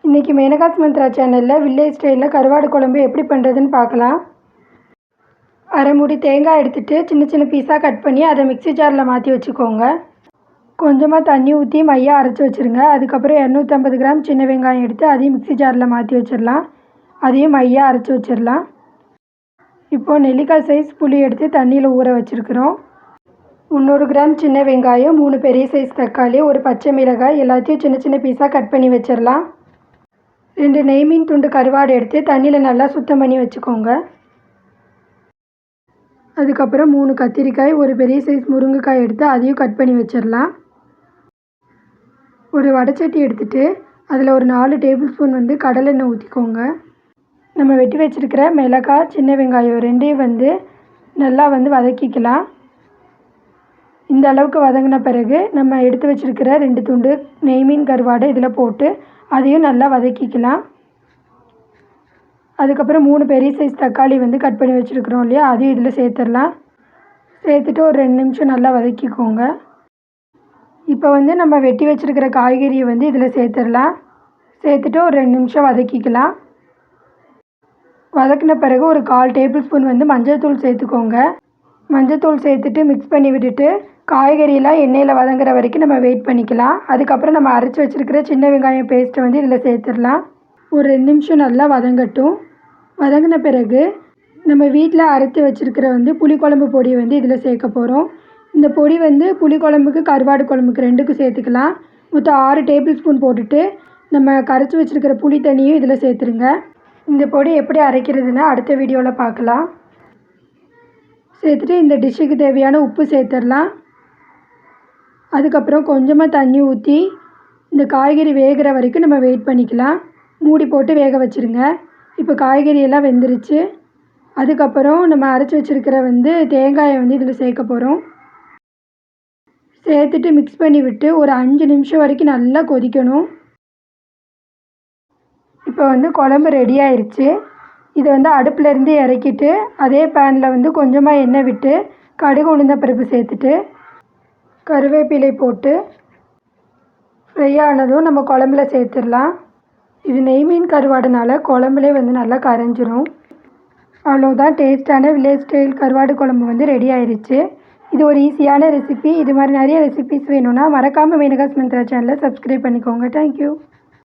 இன்றைக்கி மேனகாஸ் மந்த்ரா சேனலில் வில்லேஜ் ஸ்டைலில் கருவாடு குழம்பு எப்படி பண்ணுறதுன்னு பார்க்கலாம். அரை மூடி தேங்காய் எடுத்துகிட்டு சின்ன சின்ன பீஸாக கட் பண்ணி அதை மிக்ஸி ஜாரில் மாற்றி வச்சுக்கோங்க. கொஞ்சமாக தண்ணி ஊற்றி மையாக அரைச்சி வச்சுருங்க. அதுக்கப்புறம் 250 கிராம் சின்ன வெங்காயம் எடுத்து அதையும் மிக்ஸி ஜாரில் மாற்றி வச்சிடலாம். அதையும் மையாக அரைச்சி வச்சிடலாம். இப்போது நெல்லிக்காய் சைஸ் புளி எடுத்து தண்ணியில் ஊற வச்சுருக்குறோம். 300 கிராம் சின்ன வெங்காயம், 3 பெரிய சைஸ் தக்காளி, ஒரு பச்சை மிளகாய் எல்லாத்தையும் சின்ன சின்ன பீஸாக கட் பண்ணி வச்சிடலாம். 2 நெய் மீன் துண்டு கருவாடு எடுத்து தண்ணியில் நல்லா சுத்தம் பண்ணி வச்சுக்கோங்க. அதுக்கப்புறம் 3 கத்திரிக்காய், ஒரு பெரிய சைஸ் முருங்கைக்காய் எடுத்து அதையும் கட் பண்ணி வச்சிடலாம். ஒரு வடைச்சட்டி எடுத்துகிட்டு அதில் ஒரு 4 டேபிள் ஸ்பூன் கடலெண்ணெய் ஊற்றிக்கோங்க. நம்ம வெட்டி வச்சுருக்கிற மிளகாய், சின்ன வெங்காயம் ரெண்டையும் நல்லா வதக்கிக்கலாம். இந்த அளவுக்கு வதங்கின பிறகு நம்ம எடுத்து வச்சுருக்கிற 2 துண்டு நெய் மீன் கருவாடை இதில் போட்டு அதையும் நல்லா வதக்கிக்கலாம். அதுக்கப்புறம் 3 பெரிய சைஸ் தக்காளி கட் பண்ணி வச்சுருக்குறோம் இல்லையா, அதையும் இதில் சேர்த்துடலாம். சேர்த்துட்டு ஒரு 2 நிமிஷம் நல்லா வதக்கிக்கோங்க. இப்போ நம்ம வெட்டி வச்சுருக்கிற காய்கறியை இதில் சேர்த்துடலாம். சேர்த்துட்டு ஒரு 2 நிமிஷம் வதக்கிக்கலாம். வதக்கின பிறகு ஒரு 1/4 டேபிள் ஸ்பூன் மஞ்சள் தூள் சேர்த்துக்கோங்க. மஞ்சள் தூள் சேர்த்துட்டு மிக்ஸ் பண்ணி விட்டுட்டு காய்கறியெல்லாம் எண்ணெயில் வதங்குற வரைக்கும் நம்ம வெயிட் பண்ணிக்கலாம். அதுக்கப்புறம் நம்ம அரைச்சி வச்சுருக்கிற சின்ன வெங்காயம் பேஸ்ட்டை இதில் சேர்த்துடலாம். ஒரு 2 நிமிஷம் நல்லா வதங்கட்டும். வதங்கின பிறகு நம்ம வீட்டில் அரைச்சி வச்சுருக்கிற புளிக்குழம்பு பொடியை இதில் சேர்க்க போகிறோம். இந்த பொடி புளிக்குழம்புக்கு கருவாடு குழம்புக்கு 2க்கும் சேர்த்துக்கலாம். மொத்தம் 6 டேபிள் ஸ்பூன் போட்டுட்டு நம்ம கரைச்சி வச்சுருக்கிற புளி தண்ணியும் இதில் சேர்த்துருங்க. இந்த பொடி எப்படி அரைக்கிறதுன்னு அடுத்த வீடியோவில் பார்க்கலாம். சேர்த்துட்டு இந்த டிஷ்ஷுக்கு தேவையான உப்பு சேர்த்துடலாம். அதுக்கப்புறம் கொஞ்சமாக தண்ணி ஊற்றி இந்த காய்கறி வேகிற வரைக்கும் நம்ம வெயிட் பண்ணிக்கலாம். மூடி போட்டு வேக வச்சுருங்க. இப்போ காய்கறியெல்லாம் வெந்துருச்சு. அதுக்கப்புறம் நம்ம அரைச்சி வச்சுருக்கிற தேங்காயை இதில் சேர்க்க போகிறோம். சேர்த்துட்டு மிக்ஸ் பண்ணி விட்டு ஒரு 5 நிமிஷம் வரைக்கும் நல்லா கொதிக்கணும். இப்போ குழம்பு ரெடி ஆயிடுச்சு. இதை அடுப்புலேருந்து இறக்கிட்டு அதே பேனில் கொஞ்சமாக எண்ணெய் விட்டு கடுகு உளுந்த பருப்பு சேர்த்துட்டு கருவேப்பிலை போட்டு ஃப்ரை ஆனதும் நம்ம குழம்புல சேர்த்துடலாம். இது நெய் மீன் கருவாடுனால குழம்புலே நல்லா கரைஞ்சிரும். அவ்வளோதான், டேஸ்ட்டான வில்லேஜ் ஸ்டைல் கருவாடு குழம்பு ரெடி ஆயிடுச்சு. இது ஒரு ஈஸியான ரெசிபி. இது மாதிரி நிறைய ரெசிபிஸ் வேணும்னா மறக்காமல் மேனகாஸ் மந்த்ரா சேனலை சப்ஸ்கிரைப் பண்ணிக்கோங்க. தேங்க்யூ.